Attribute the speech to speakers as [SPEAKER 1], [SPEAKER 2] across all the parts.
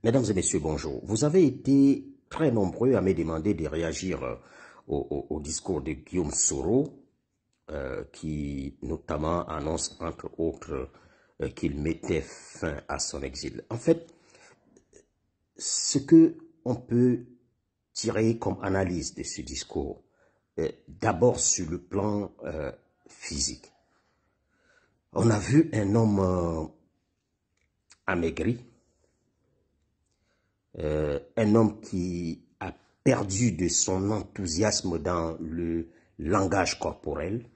[SPEAKER 1] Mesdames et messieurs, bonjour. Vous avez été très nombreux à me demander de réagir au discours de Guillaume Soro, qui notamment annonce, entre autres, qu'il mettait fin à son exil. En fait, ce que on peut tirer comme analyse de ce discours, d'abord sur le plan physique. On a vu un homme amaigri, un homme qui a perdu de son enthousiasme dans le langage corporel.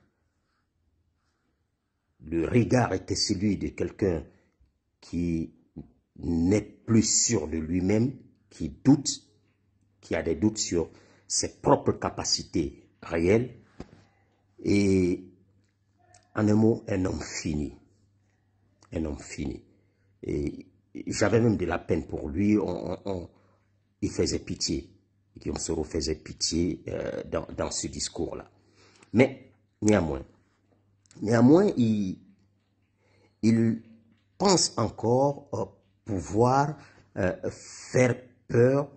[SPEAKER 1] Le regard était celui de quelqu'un qui n'est plus sûr de lui-même, qui doute, qui a des doutes sur ses propres capacités réelles. Et en un mot, un homme fini. Un homme fini. Et j'avais même de la peine pour lui. Il faisait pitié. Guillaume Soro faisait pitié dans ce discours-là. Mais néanmoins, il pense encore pouvoir faire peur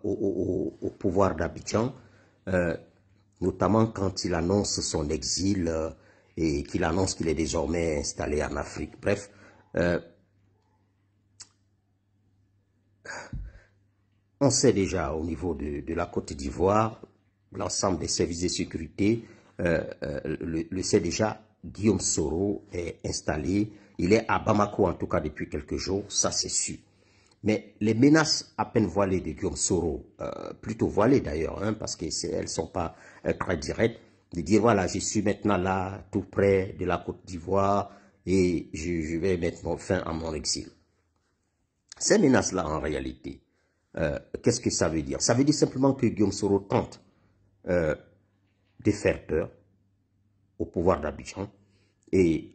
[SPEAKER 1] au pouvoir d'Abidjan, notamment quand il annonce son exil et qu'il annonce qu'il est désormais installé en Afrique. Bref, on sait déjà au niveau de la Côte d'Ivoire, l'ensemble des services de sécurité le sait déjà, Guillaume Soro est installé, il est à Bamako en tout cas depuis quelques jours, ça c'est sûr. Mais les menaces à peine voilées de Guillaume Soro, plutôt voilées d'ailleurs, hein, parce qu'elles ne sont pas très directes, de dire voilà, je suis maintenant là, tout près de la Côte d'Ivoire, et je vais mettre fin à mon exil. Ces menaces-là, en réalité, qu'est-ce que ça veut dire? Ça veut dire simplement que Guillaume Soro tente de faire peur au pouvoir d'Abidjan et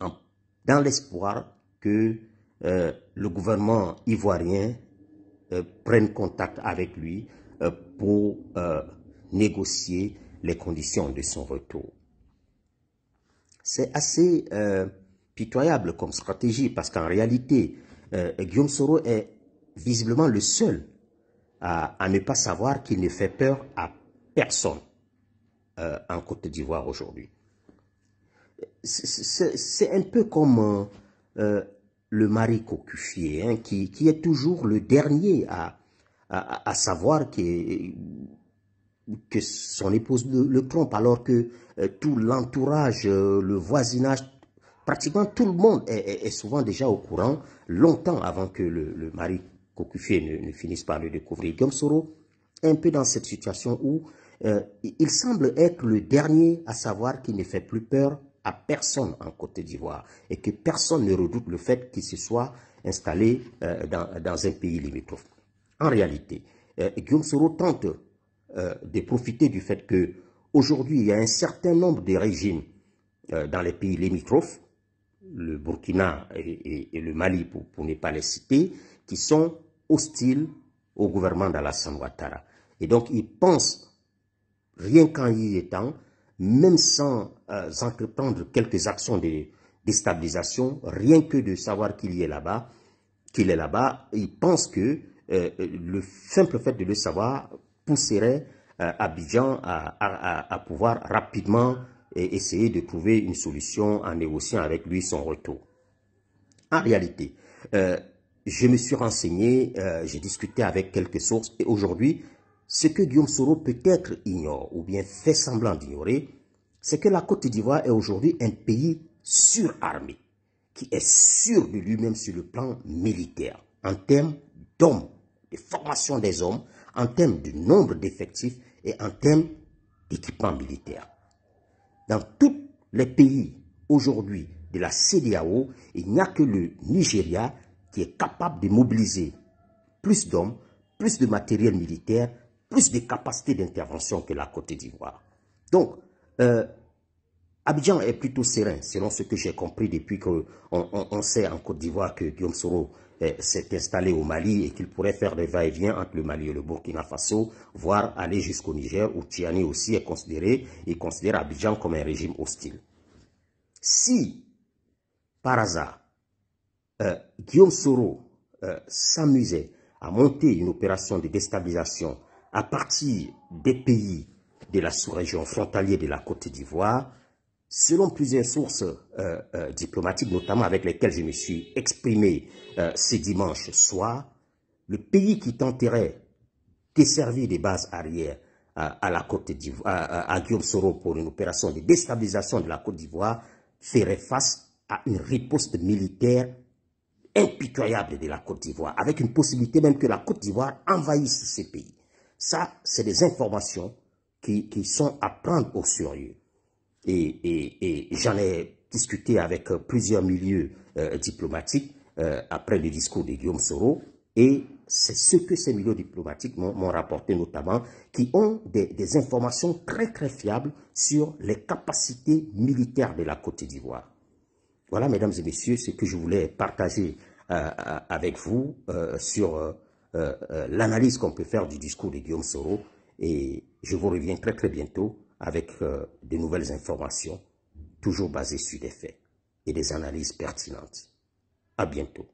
[SPEAKER 1] dans l'espoir que le gouvernement ivoirien prenne contact avec lui pour négocier les conditions de son retour. C'est assez pitoyable comme stratégie parce qu'en réalité, Guillaume Soro est visiblement le seul à ne pas savoir qu'il ne fait peur à personne en Côte d'Ivoire aujourd'hui. C'est un peu comme le mari cocufié, hein, qui est toujours le dernier à savoir que son épouse le trompe, alors que tout l'entourage, le voisinage, pratiquement tout le monde est souvent déjà au courant, longtemps avant que le mari cocufié ne finisse par le découvrir. Guillaume Soro est un peu dans cette situation où il semble être le dernier à savoir qu'il ne fait plus peur à personne en Côte d'Ivoire et que personne ne redoute le fait qu'il se soit installé dans un pays limitrophe. En réalité, Guillaume Soro tente de profiter du fait que aujourd'hui il y a un certain nombre de régimes dans les pays limitrophes, le Burkina et le Mali pour ne pas les citer, qui sont hostiles au gouvernement d'Alassane Ouattara. Et donc il pense, rien qu'en y étant, même sans entreprendre quelques actions de déstabilisation, rien que de savoir qu'il est là-bas, il pense que le simple fait de le savoir pousserait Abidjan à pouvoir rapidement essayer de trouver une solution en négociant avec lui son retour. En réalité, je me suis renseigné, j'ai discuté avec quelques sources et aujourd'hui, ce que Guillaume Soro peut-être ignore ou bien fait semblant d'ignorer, c'est que la Côte d'Ivoire est aujourd'hui un pays surarmé, qui est sûr de lui-même sur le plan militaire, en termes d'hommes, de formation des hommes, en termes de nombre d'effectifs et en termes d'équipement militaire. Dans tous les pays aujourd'hui de la CEDEAO, il n'y a que le Nigeria qui est capable de mobiliser plus d'hommes, plus de matériel militaire, plus de capacités d'intervention que la Côte d'Ivoire. Donc, Abidjan est plutôt serein, selon ce que j'ai compris depuis qu'on sait en Côte d'Ivoire que Guillaume Soro s'est installé au Mali et qu'il pourrait faire des va-et-vient entre le Mali et le Burkina Faso, voire aller jusqu'au Niger, où Tiani aussi est considéré, et considère Abidjan comme un régime hostile. Si, par hasard, Guillaume Soro s'amusait à monter une opération de déstabilisation à partir des pays de la sous-région frontalière de la Côte d'Ivoire, selon plusieurs sources diplomatiques, notamment avec lesquelles je me suis exprimé ce dimanche soir, le pays qui tenterait de servir des bases arrières à la Côte d'Ivoire, à Guillaume Soro pour une opération de déstabilisation de la Côte d'Ivoire, ferait face à une riposte militaire impitoyable de la Côte d'Ivoire, avec une possibilité même que la Côte d'Ivoire envahisse ces pays. Ça, c'est des informations qui sont à prendre au sérieux. Et j'en ai discuté avec plusieurs milieux diplomatiques après le discours de Guillaume Soro, et c'est ce que ces milieux diplomatiques m'ont rapporté notamment, qui ont des informations très très fiables sur les capacités militaires de la Côte d'Ivoire. Voilà, mesdames et messieurs, ce que je voulais partager avec vous sur l'analyse qu'on peut faire du discours de Guillaume Soro. Et je vous reviens très très bientôt avec de nouvelles informations, toujours basées sur des faits et des analyses pertinentes. À bientôt.